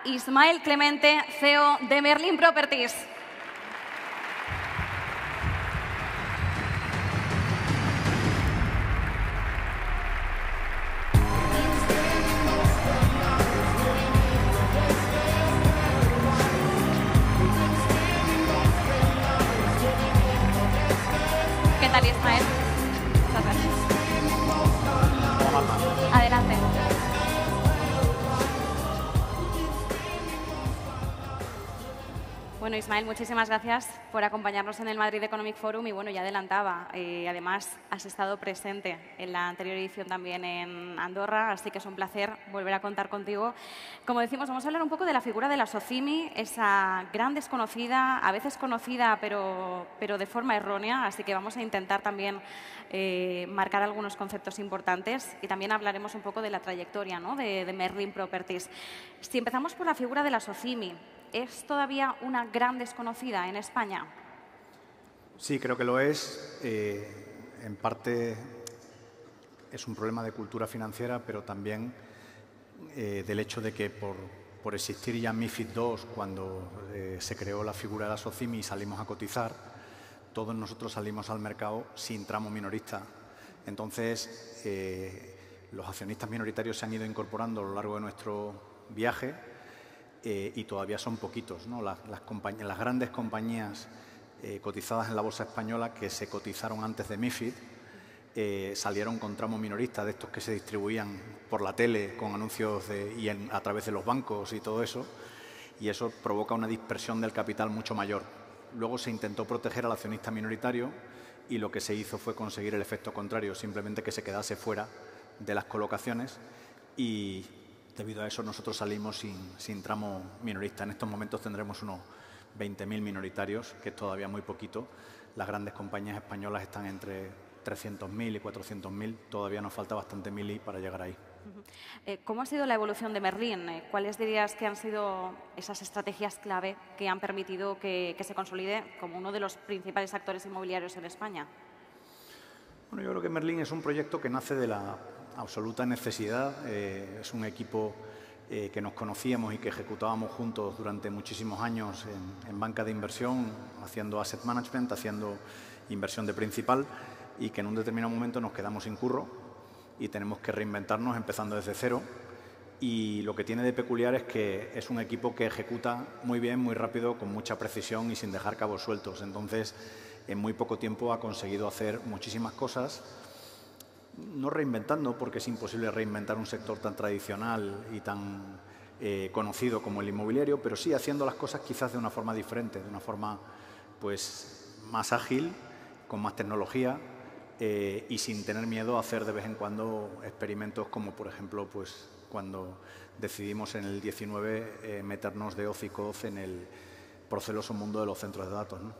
Ismael Clemente, CEO de Merlin Properties. ¿Qué tal, Ismael? Muchas gracias. Adelante. Bueno, Ismael, muchísimas gracias por acompañarnos en el Madrid Economic Forum y bueno, ya adelantaba, además has estado presente en la anterior edición también en Andorra, así que es un placer volver a contar contigo. Como decimos, vamos a hablar un poco de la figura de la SOCIMI, esa gran desconocida, a veces conocida pero de forma errónea, así que vamos a intentar también marcar algunos conceptos importantes y también hablaremos un poco de la trayectoria, ¿no?, de Merlin Properties. Si empezamos por la figura de la SOCIMI, ¿es todavía una gran desconocida en España? Sí, creo que lo es. En parte es un problema de cultura financiera, pero también del hecho de que por existir ya MiFID II, cuando se creó la figura de la SOCIMI y salimos a cotizar, todos nosotros salimos al mercado sin tramo minorista. Entonces, los accionistas minoritarios se han ido incorporando a lo largo de nuestro viaje y todavía son poquitos, ¿no? Las grandes compañías cotizadas en la bolsa española que se cotizaron antes de MiFID salieron con tramo minorista, de estos que se distribuían por la tele con anuncios a través de los bancos y todo eso, y eso provoca una dispersión del capital mucho mayor. Luego se intentó proteger al accionista minoritario y lo que se hizo fue conseguir el efecto contrario, simplemente que se quedase fuera de las colocaciones y debido a eso nosotros salimos sin tramo minorista. En estos momentos tendremos unos 20.000 minoritarios, que es todavía muy poquito. Las grandes compañías españolas están entre 300.000 y 400.000. Todavía nos falta bastante mili para llegar ahí. ¿Cómo ha sido la evolución de Merlin? ¿Cuáles dirías que han sido esas estrategias clave que han permitido que se consolide como uno de los principales actores inmobiliarios en España? Bueno, yo creo que Merlin es un proyecto que nace de la absoluta necesidad. Es un equipo que nos conocíamos y que ejecutábamos juntos durante muchísimos años en banca de inversión, haciendo asset management, haciendo inversión de principal, y que en un determinado momento nos quedamos sin curro y tenemos que reinventarnos empezando desde cero. Y lo que tiene de peculiar es que es un equipo que ejecuta muy bien, muy rápido, con mucha precisión y sin dejar cabos sueltos. Entonces, en muy poco tiempo ha conseguido hacer muchísimas cosas, no reinventando, porque es imposible reinventar un sector tan tradicional y tan conocido como el inmobiliario, pero sí haciendo las cosas quizás de una forma diferente, de una forma pues más ágil, con más tecnología y sin tener miedo a hacer de vez en cuando experimentos como, por ejemplo, pues cuando decidimos en el 19 meternos de hoz y coz en el proceloso mundo de los centros de datos, ¿no?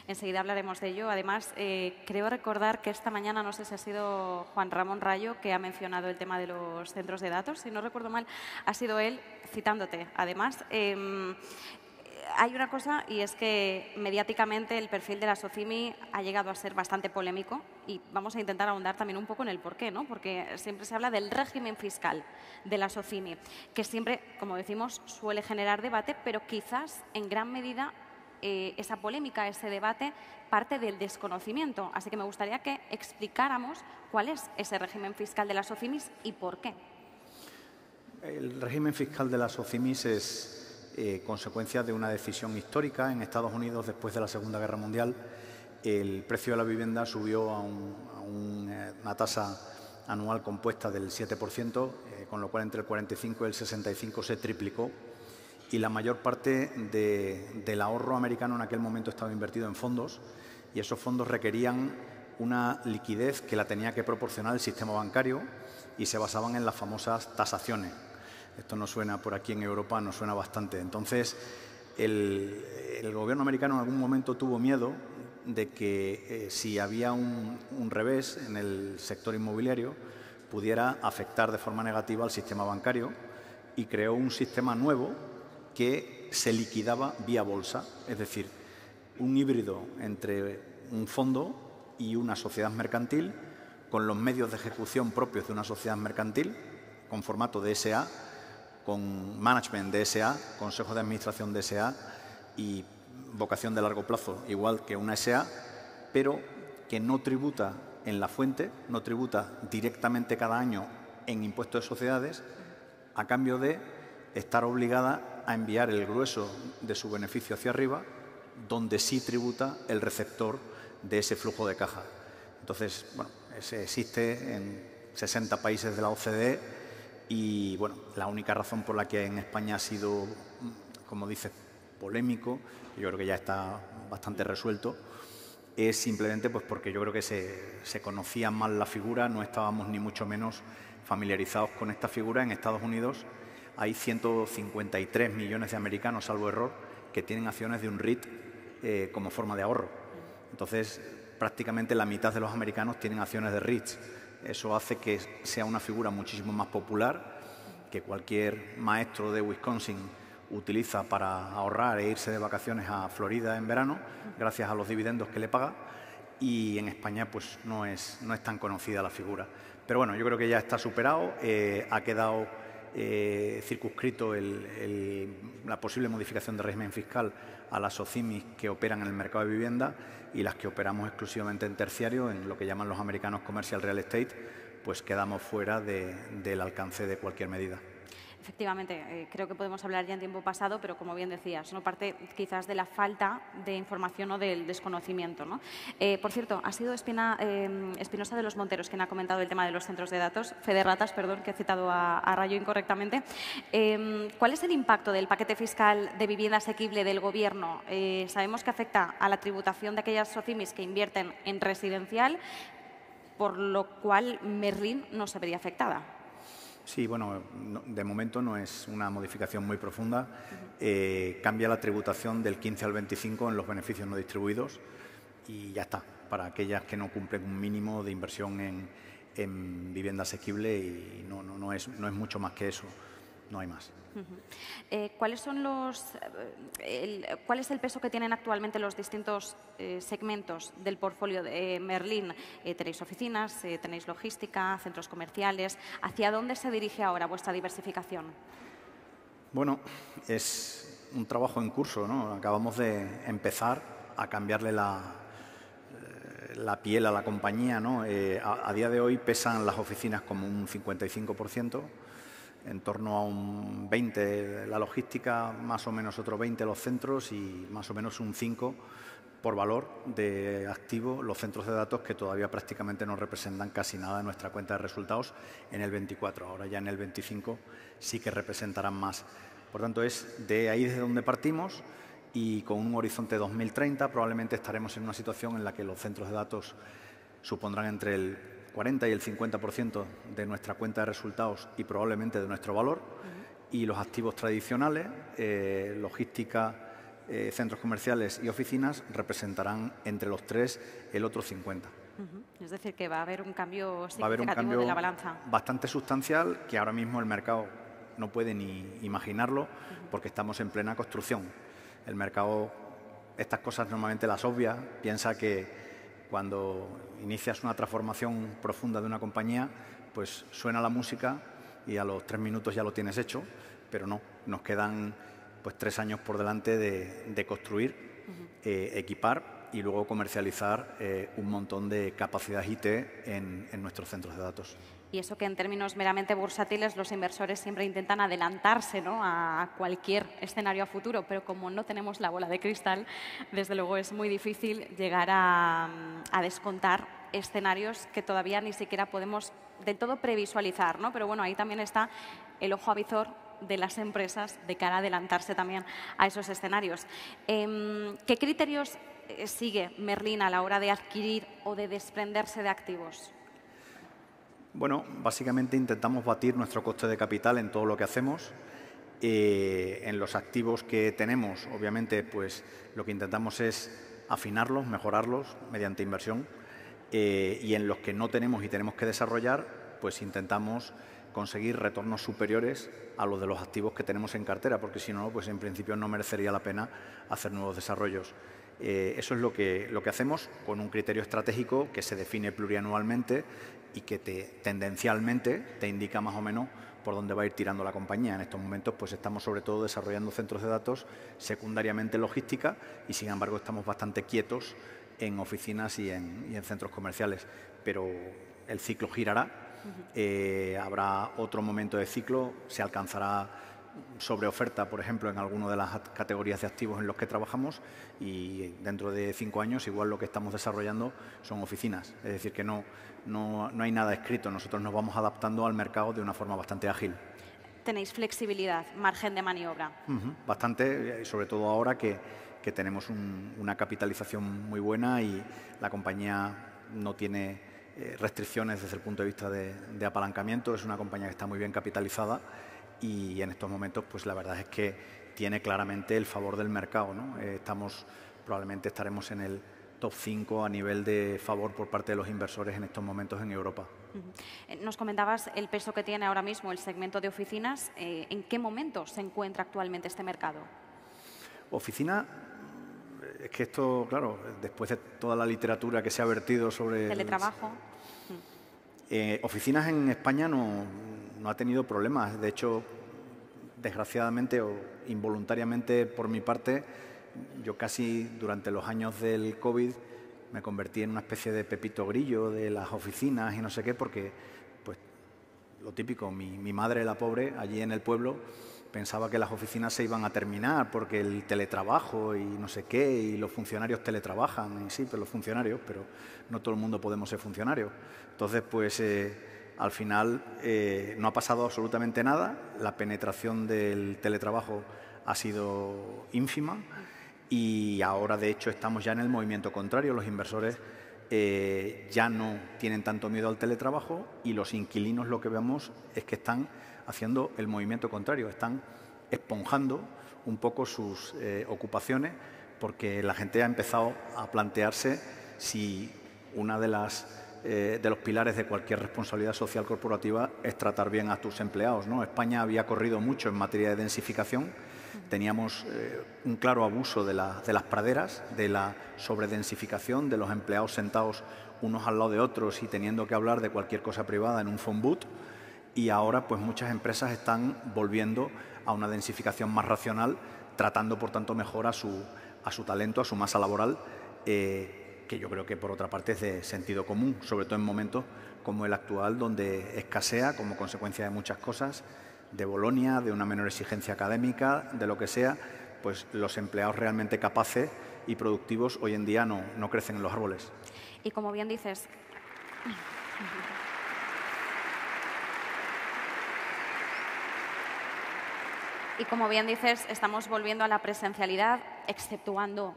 Enseguida hablaremos de ello. Además, creo recordar que esta mañana, no sé si ha sido Juan Ramón Rayo, que ha mencionado el tema de los centros de datos. Si no recuerdo mal, ha sido él citándote. Además, hay una cosa, y es que mediáticamente el perfil de la SOCIMI ha llegado a ser bastante polémico y vamos a intentar ahondar también un poco en el porqué, ¿no? Porque siempre se habla del régimen fiscal de la SOCIMI, que siempre, como decimos, suele generar debate, pero quizás en gran medida esa polémica, ese debate, parte del desconocimiento. Así que me gustaría que explicáramos cuál es ese régimen fiscal de las SOCIMIs y por qué. El régimen fiscal de las SOCIMIs es consecuencia de una decisión histórica. En Estados Unidos, después de la Segunda Guerra Mundial, el precio de la vivienda subió a una tasa anual compuesta del 7%, con lo cual entre el 45 y el 65 se triplicó. Y la mayor parte del ahorro americano en aquel momento estaba invertido en fondos y esos fondos requerían una liquidez que la tenía que proporcionar el sistema bancario y se basaban en las famosas tasaciones. Esto nos suena por aquí en Europa, nos suena bastante. Entonces, el gobierno americano en algún momento tuvo miedo de que si había un revés en el sector inmobiliario pudiera afectar de forma negativa al sistema bancario y creó un sistema nuevo que se liquidaba vía bolsa, es decir, un híbrido entre un fondo y una sociedad mercantil con los medios de ejecución propios de una sociedad mercantil con formato de SA, con management de SA, consejo de administración de SA y vocación de largo plazo, igual que una SA, pero que no tributa en la fuente, no tributa directamente cada año en impuestos de sociedades, a cambio de estar obligada a enviar el grueso de su beneficio hacia arriba, donde sí tributa el receptor de ese flujo de caja. Entonces, bueno, existe en 60 países de la OCDE y, bueno, la única razón por la que en España ha sido, como dices, polémico, yo creo que ya está bastante resuelto, es simplemente pues porque yo creo que se conocía mal la figura, no estábamos ni mucho menos familiarizados con esta figura. En Estados Unidos hay 153 millones de americanos, salvo error, que tienen acciones de un REIT como forma de ahorro. Entonces, prácticamente la mitad de los americanos tienen acciones de REITs. Eso hace que sea una figura muchísimo más popular, que cualquier maestro de Wisconsin utiliza para ahorrar e irse de vacaciones a Florida en verano, gracias a los dividendos que le paga, y en España pues no es tan conocida la figura. Pero bueno, yo creo que ya está superado, ha quedado circunscrito la posible modificación de régimen fiscal a las SOCIMIs que operan en el mercado de vivienda, y las que operamos exclusivamente en terciario, en lo que llaman los americanos commercial real estate, pues quedamos fuera del alcance de cualquier medida. Efectivamente, creo que podemos hablar ya en tiempo pasado, pero como bien decías, ¿no? Parte quizás de la falta de información o del desconocimiento, ¿no? Por cierto, ha sido Espinosa de los Monteros quien ha comentado el tema de los centros de datos, Federatas, perdón, que he citado a Rayo incorrectamente. ¿Cuál es el impacto del paquete fiscal de vivienda asequible del Gobierno? Sabemos que afecta a la tributación de aquellas SOCIMIs que invierten en residencial, por lo cual Merlin no se vería afectada. Sí, bueno, de momento no es una modificación muy profunda. Cambia la tributación del 15 al 25 en los beneficios no distribuidos y ya está, para aquellas que no cumplen un mínimo de inversión en vivienda asequible, y no es mucho más que eso, no hay más. ¿Cuál es el peso que tienen actualmente los distintos segmentos del portfolio de Merlin? Tenéis oficinas, tenéis logística, centros comerciales. ¿Hacia dónde se dirige ahora vuestra diversificación? Bueno, es un trabajo en curso, ¿no? Acabamos de empezar a cambiarle la piel a la compañía, ¿no? A día de hoy pesan las oficinas como un 55%. En torno a un 20% la logística, más o menos otro 20% los centros y más o menos un 5% por valor de activo los centros de datos, que todavía prácticamente no representan casi nada en nuestra cuenta de resultados en el 24. Ahora ya en el 25 sí que representarán más. Por tanto, es de ahí desde donde partimos, y con un horizonte 2030 probablemente estaremos en una situación en la que los centros de datos supondrán entre el 40 y el 50% de nuestra cuenta de resultados y probablemente de nuestro valor, y los activos tradicionales, logística, centros comerciales y oficinas, representarán entre los tres el otro 50%. Es decir, que va a haber un cambio significativo, va a haber un cambio de la balanza. Bastante sustancial, que ahora mismo el mercado no puede ni imaginarlo, porque estamos en plena construcción. El mercado estas cosas normalmente las obvia, piensa que cuando inicias una transformación profunda de una compañía, pues suena la música y a los 3 minutos ya lo tienes hecho, pero no, nos quedan pues 3 años por delante de construir, equipar y luego comercializar un montón de capacidad IT en nuestros centros de datos. Y eso que en términos meramente bursátiles los inversores siempre intentan adelantarse, ¿no?, a cualquier escenario a futuro, pero como no tenemos la bola de cristal, desde luego es muy difícil llegar a descontar escenarios que todavía ni siquiera podemos del todo previsualizar, ¿no? Pero bueno, ahí también está el ojo avizor de las empresas de cara a adelantarse también a esos escenarios. ¿Qué criterios sigue Merlin a la hora de adquirir o de desprenderse de activos? Bueno, básicamente intentamos batir nuestro coste de capital en todo lo que hacemos. En los activos que tenemos, obviamente, pues lo que intentamos es afinarlos, mejorarlos mediante inversión. Y en los que no tenemos y tenemos que desarrollar, pues intentamos conseguir retornos superiores a los de los activos que tenemos en cartera, porque si no, pues en principio no merecería la pena hacer nuevos desarrollos. Eso es lo que hacemos, con un criterio estratégico que se define plurianualmente y que tendencialmente te indica más o menos por dónde va a ir tirando la compañía. En estos momentos pues estamos sobre todo desarrollando centros de datos, secundariamente logística, y sin embargo estamos bastante quietos en oficinas y en centros comerciales. Pero el ciclo girará, habrá otro momento de ciclo, se alcanzará sobreoferta, por ejemplo, en alguna de las categorías de activos en los que trabajamos, y dentro de 5 años igual lo que estamos desarrollando son oficinas. Es decir, que no hay nada escrito, nosotros nos vamos adaptando al mercado de una forma bastante ágil. Tenéis flexibilidad, margen de maniobra. Bastante, sobre todo ahora que tenemos una capitalización muy buena y la compañía no tiene restricciones desde el punto de vista de apalancamiento. Es una compañía que está muy bien capitalizada y en estos momentos pues la verdad es que tiene claramente el favor del mercado, ¿no? Probablemente estaremos en el top 5 a nivel de favor por parte de los inversores en estos momentos en Europa. Nos comentabas el peso que tiene ahora mismo el segmento de oficinas. ¿En qué momento se encuentra actualmente este mercado? Oficina, es que esto, claro, después de toda la literatura que se ha vertido sobre teletrabajo. Oficinas en España no ha tenido problemas. De hecho, desgraciadamente o involuntariamente por mi parte, yo casi durante los años del COVID me convertí en una especie de Pepito Grillo de las oficinas y no sé qué, porque, pues, lo típico, mi madre, la pobre, allí en el pueblo, pensaba que las oficinas se iban a terminar porque el teletrabajo y no sé qué, y los funcionarios teletrabajan, y sí, pero los funcionarios, pero no todo el mundo podemos ser funcionarios. Entonces, pues, al final no ha pasado absolutamente nada, la penetración del teletrabajo ha sido ínfima y ahora, de hecho, estamos ya en el movimiento contrario. Los inversores ya no tienen tanto miedo al teletrabajo y los inquilinos lo que vemos es que están haciendo el movimiento contrario, están esponjando un poco sus ocupaciones porque la gente ha empezado a plantearse si una de los pilares de cualquier responsabilidad social corporativa es tratar bien a tus empleados, ¿no? España había corrido mucho en materia de densificación, teníamos un claro abuso de las praderas, de la sobredensificación, de los empleados sentados unos al lado de otros y teniendo que hablar de cualquier cosa privada en un phone booth. Y ahora pues muchas empresas están volviendo a una densificación más racional, tratando por tanto mejor a su talento, a su masa laboral, que yo creo que por otra parte es de sentido común, sobre todo en momentos como el actual, donde escasea como consecuencia de muchas cosas, de Bolonia, de una menor exigencia académica, de lo que sea, pues los empleados realmente capaces y productivos hoy en día no crecen en los árboles. Y como bien dices... Y como bien dices, estamos volviendo a la presencialidad, exceptuando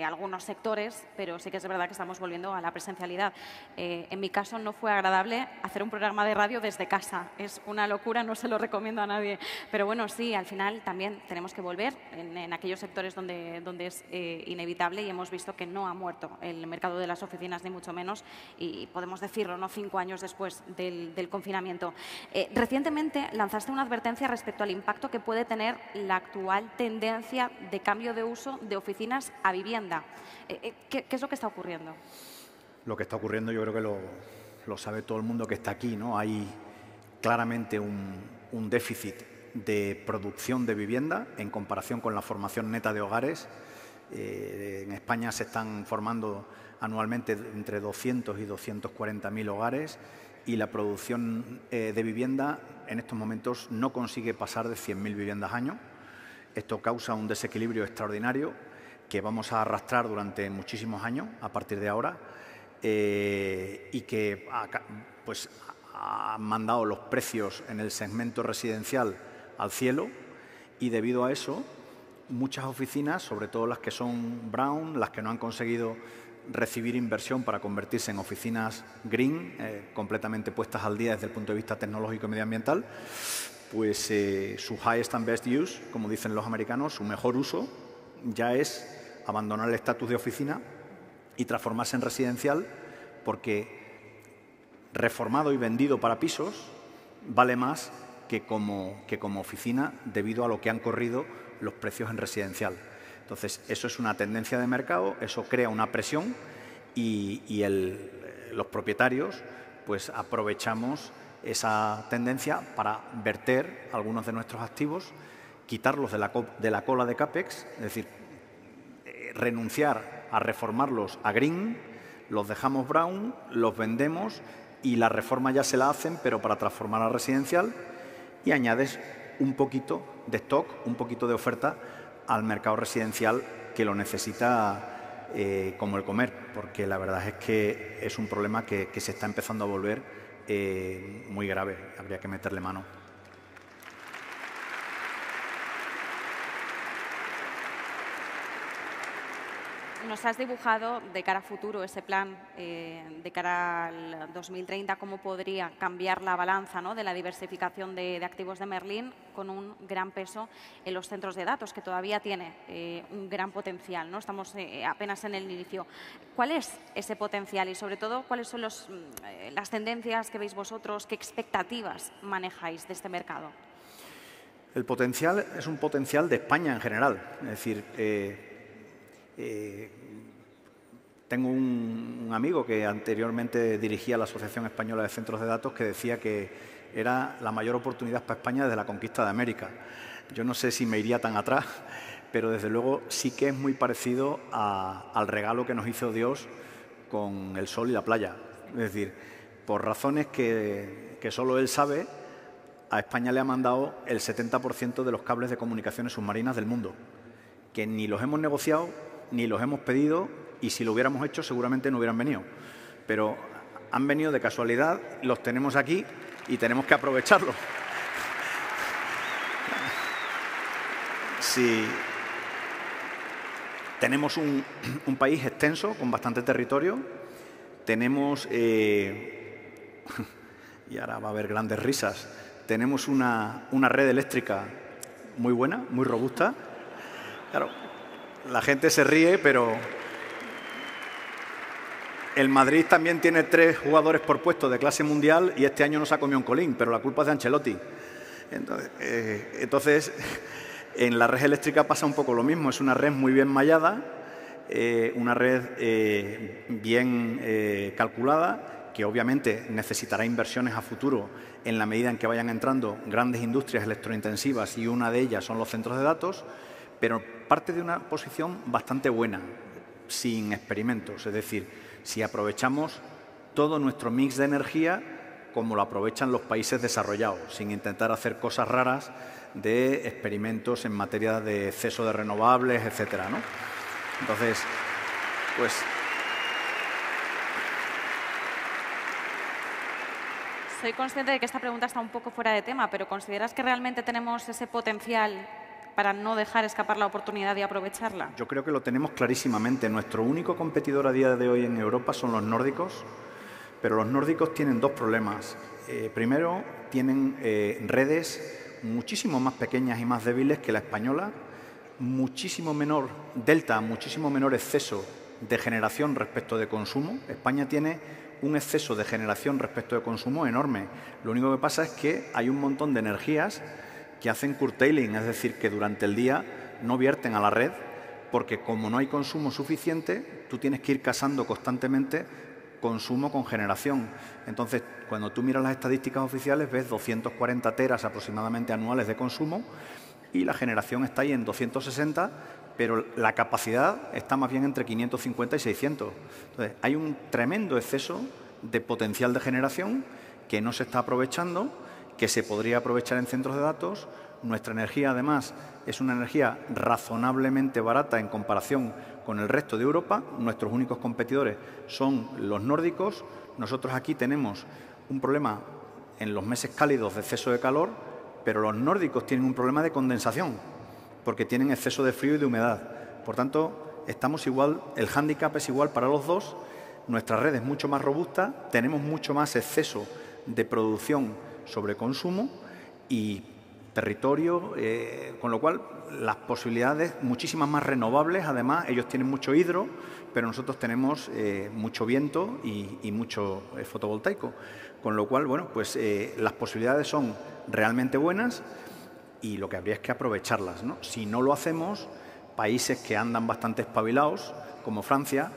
algunos sectores, pero sí que es verdad que estamos volviendo a la presencialidad. En mi caso no fue agradable hacer un programa de radio desde casa. Es una locura, no se lo recomiendo a nadie. Pero bueno, sí, al final también tenemos que volver en aquellos sectores donde es inevitable y hemos visto que no ha muerto el mercado de las oficinas, ni mucho menos, y podemos decirlo, ¿no?, 5 años después del confinamiento. Recientemente lanzaste una advertencia respecto al impacto que puede tener la actual tendencia de cambio de uso de oficinas a vivienda. ¿Qué es lo que está ocurriendo? Lo que está ocurriendo yo creo que lo sabe todo el mundo que está aquí, ¿no? Hay claramente un déficit de producción de vivienda en comparación con la formación neta de hogares. En España se están formando anualmente entre 200 y 240.000 hogares y la producción de vivienda en estos momentos no consigue pasar de 100.000 viviendas año. Esto causa un desequilibrio extraordinario que vamos a arrastrar durante muchísimos años a partir de ahora y que pues, ha mandado los precios en el segmento residencial al cielo y debido a eso muchas oficinas, sobre todo las que son brown, las que no han conseguido recibir inversión para convertirse en oficinas green, completamente puestas al día desde el punto de vista tecnológico y medioambiental, pues su highest and best use, como dicen los americanos, su mejor uso ya es abandonar el estatus de oficina y transformarse en residencial, porque reformado y vendido para pisos vale más que como oficina debido a lo que han corrido los precios en residencial. Entonces, eso es una tendencia de mercado, eso crea una presión y los propietarios pues aprovechamos esa tendencia para verter algunos de nuestros activos, quitarlos de la cola de CAPEX, es decir, renunciar a reformarlos a green, los dejamos brown, los vendemos y la reforma ya se la hacen, pero para transformar a residencial, y añades un poquito de stock, un poquito de oferta al mercado residencial que lo necesita como el comer, porque la verdad es que es un problema que se está empezando a volver muy grave. Habría que meterle mano. Nos has dibujado de cara a futuro ese plan, de cara al 2030, cómo podría cambiar la balanza, ¿no?, de la diversificación de activos de Merlin, con un gran peso en los centros de datos, que todavía tiene un gran potencial, ¿no? Estamos apenas en el inicio. ¿Cuál es ese potencial y, sobre todo, cuáles son las tendencias que veis vosotros, qué expectativas manejáis de este mercado? El potencial es un potencial de España en general. Es decir, tengo un amigo que anteriormente dirigía la Asociación Española de Centros de Datos, que decía que era la mayor oportunidad para España desde la conquista de América. Yo no sé si me iría tan atrás, pero desde luego sí que es muy parecido al regalo que nos hizo Dios con el sol y la playa. Es decir, por razones que solo Él sabe, a España le ha mandado el 70% de los cables de comunicaciones submarinas del mundo, que ni los hemos negociado, ni los hemos pedido, y si lo hubiéramos hecho seguramente no hubieran venido. Pero han venido de casualidad, los tenemos aquí y tenemos que aprovecharlos. Sí. Tenemos un país extenso, con bastante territorio. Tenemos, y ahora va a haber grandes risas, tenemos una red eléctrica muy buena, muy robusta. Claro, la gente se ríe, pero el Madrid también tiene 3 jugadores por puesto de clase mundial y este año no se ha comido un colín, pero la culpa es de Ancelotti. Entonces, en la red eléctrica pasa un poco lo mismo. Es una red muy bien mallada, una red bien calculada, que obviamente necesitará inversiones a futuro en la medida en que vayan entrando grandes industrias electrointensivas, y una de ellas son los centros de datos, pero parte de una posición bastante buena, sin experimentos. Es decir, si aprovechamos todo nuestro mix de energía como lo aprovechan los países desarrollados, sin intentar hacer cosas raras de experimentos en materia de exceso de renovables, etcétera, ¿no? Entonces, pues soy consciente de que esta pregunta está un poco fuera de tema, pero ¿consideras que realmente tenemos ese potencial para no dejar escapar la oportunidad de aprovecharla? Yo creo que lo tenemos clarísimamente. Nuestro único competidor a día de hoy en Europa son los nórdicos, pero los nórdicos tienen 2 problemas. Primero, tienen redes muchísimo más pequeñas y más débiles que la española, muchísimo menor delta, muchísimo menor exceso de generación respecto de consumo. España tiene un exceso de generación respecto de consumo enorme. Lo único que pasa es que hay un montón de energías que hacen curtailing, es decir, que durante el día no vierten a la red, porque como no hay consumo suficiente, tú tienes que ir casando constantemente consumo con generación. Entonces, cuando tú miras las estadísticas oficiales, ves 240 teras aproximadamente anuales de consumo y la generación está ahí en 260, pero la capacidad está más bien entre 550 y 600. Entonces, hay un tremendo exceso de potencial de generación que no se está aprovechando, que se podría aprovechar en centros de datos. Nuestra energía, además, es una energía razonablemente barata en comparación con el resto de Europa. Nuestros únicos competidores son los nórdicos. Nosotros aquí tenemos un problema en los meses cálidos de exceso de calor, pero los nórdicos tienen un problema de condensación, porque tienen exceso de frío y de humedad. Por tanto, estamos igual, el hándicap es igual para los dos. Nuestra red es mucho más robusta, tenemos mucho más exceso de producción sobre consumo y territorio, con lo cual las posibilidades muchísimas más renovables. Además, ellos tienen mucho hidro, pero nosotros tenemos mucho viento y mucho fotovoltaico, con lo cual, bueno, pues las posibilidades son realmente buenas y lo que habría es que aprovecharlas, ¿no? Si no lo hacemos, países que andan bastante espabilados, como Francia,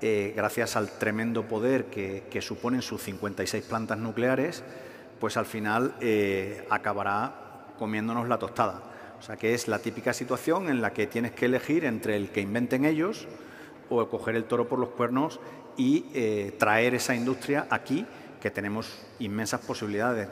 gracias al tremendo poder que suponen sus 56 plantas nucleares, pues al final acabará comiéndonos la tostada. O sea, que es la típica situación en la que tienes que elegir entre el que inventen ellos o coger el toro por los cuernos y traer esa industria aquí, que tenemos inmensas posibilidades.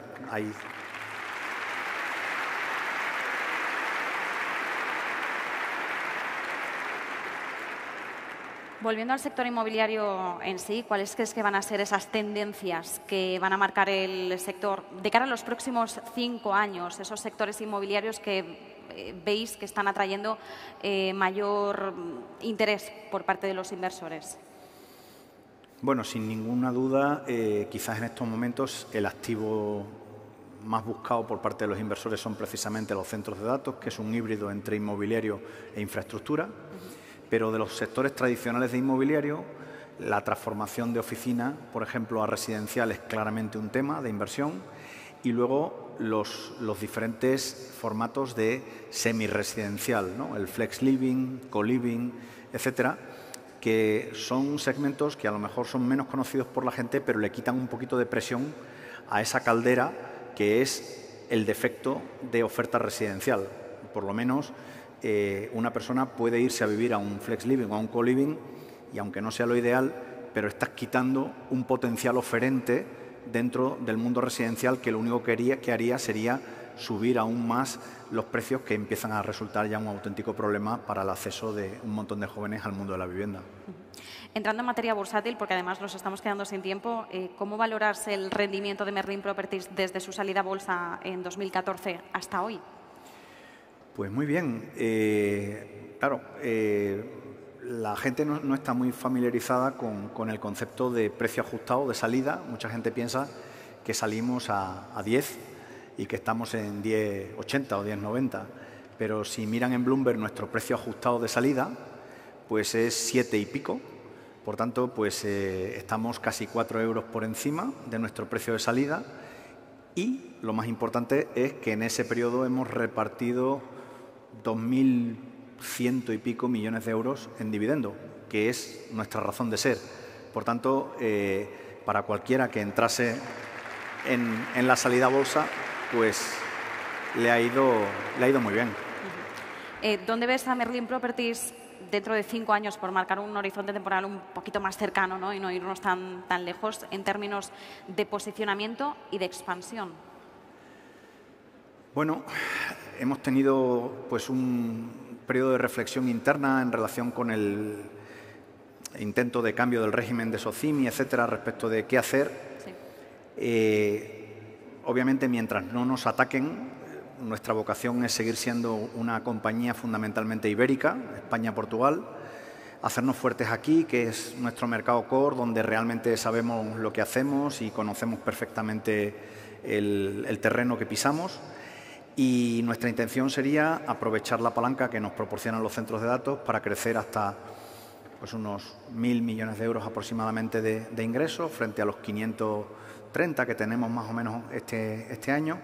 Volviendo al sector inmobiliario en sí, ¿cuáles crees que van a ser esas tendencias que van a marcar el sector de cara a los próximos 5 años? Esos sectores inmobiliarios que veis que están atrayendo mayor interés por parte de los inversores. Bueno, sin ninguna duda, quizás en estos momentos el activo más buscado por parte de los inversores son precisamente los centros de datos, que es un híbrido entre inmobiliario e infraestructura. Pero de los sectores tradicionales de inmobiliario, la transformación de oficina, por ejemplo, a residencial es claramente un tema de inversión, y luego los diferentes formatos de semirresidencial, ¿no? El flex living, co-living, etcétera, que son segmentos que a lo mejor son menos conocidos por la gente, pero le quitan un poquito de presión a esa caldera que es el defecto de oferta residencial. Por lo menos una persona puede irse a vivir a un flex living o a un co-living y, aunque no sea lo ideal, pero estás quitando un potencial oferente dentro del mundo residencial que lo único que haría sería subir aún más los precios, que empiezan a resultar ya un auténtico problema para el acceso de un montón de jóvenes al mundo de la vivienda. Entrando en materia bursátil, porque además nos estamos quedando sin tiempo, ¿cómo valoras el rendimiento de Merlin Properties desde su salida a bolsa en 2014 hasta hoy? Pues muy bien. Claro, la gente no está muy familiarizada con el concepto de precio ajustado de salida. Mucha gente piensa que salimos a 10 y que estamos en 10,80 o 10,90. Pero si miran en Bloomberg nuestro precio ajustado de salida, pues es 7 y pico. Por tanto, pues estamos casi 4 euros por encima de nuestro precio de salida. Y lo más importante es que en ese periodo hemos repartido 2.100 y pico millones de euros en dividendo, que es nuestra razón de ser. Por tanto, para cualquiera que entrase en la salida a bolsa, pues le ha ido muy bien. ¿Dónde ves a Merlin Properties dentro de 5 años, por marcar un horizonte temporal un poquito más cercano, ¿no? Y no irnos tan lejos, en términos de posicionamiento y de expansión? Bueno, hemos tenido pues un periodo de reflexión interna en relación con el intento de cambio del régimen de SOCIMI, etcétera, respecto de qué hacer. Sí. Obviamente, mientras no nos ataquen, nuestra vocación es seguir siendo una compañía fundamentalmente ibérica, España-Portugal, hacernos fuertes aquí, que es nuestro mercado core, donde realmente sabemos lo que hacemos y conocemos perfectamente el terreno que pisamos. Y nuestra intención sería aprovechar la palanca que nos proporcionan los centros de datos para crecer hasta pues, unos 1.000 millones de euros aproximadamente de ingresos, frente a los 530 que tenemos más o menos este año,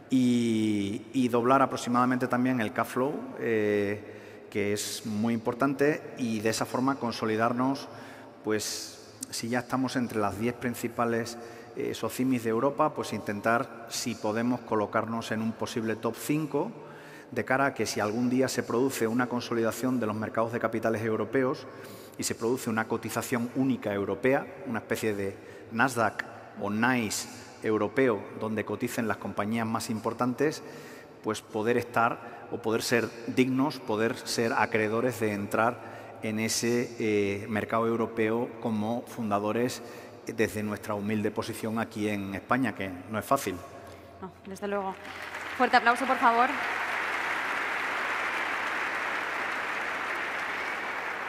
y doblar aproximadamente también el cash flow, que es muy importante, y de esa forma consolidarnos, pues si ya estamos entre las 10 principales SOCIMIs de Europa, pues intentar, si podemos, colocarnos en un posible top 5, de cara a que si algún día se produce una consolidación de los mercados de capitales europeos y se produce una cotización única europea, una especie de Nasdaq o NYSE europeo, donde coticen las compañías más importantes, pues poder estar o poder ser dignos, poder ser acreedores de entrar en ese mercado europeo como fundadores desde nuestra humilde posición aquí en España, que no es fácil. No, desde luego. Fuerte aplauso, por favor.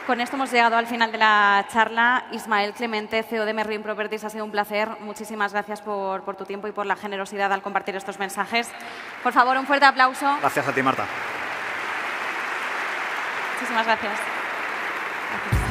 Con esto hemos llegado al final de la charla. Ismael Clemente, CEO de Merlin Properties, ha sido un placer. Muchísimas gracias por tu tiempo y por la generosidad al compartir estos mensajes. Por favor, un fuerte aplauso. Gracias a ti, Marta. Muchísimas gracias. Gracias.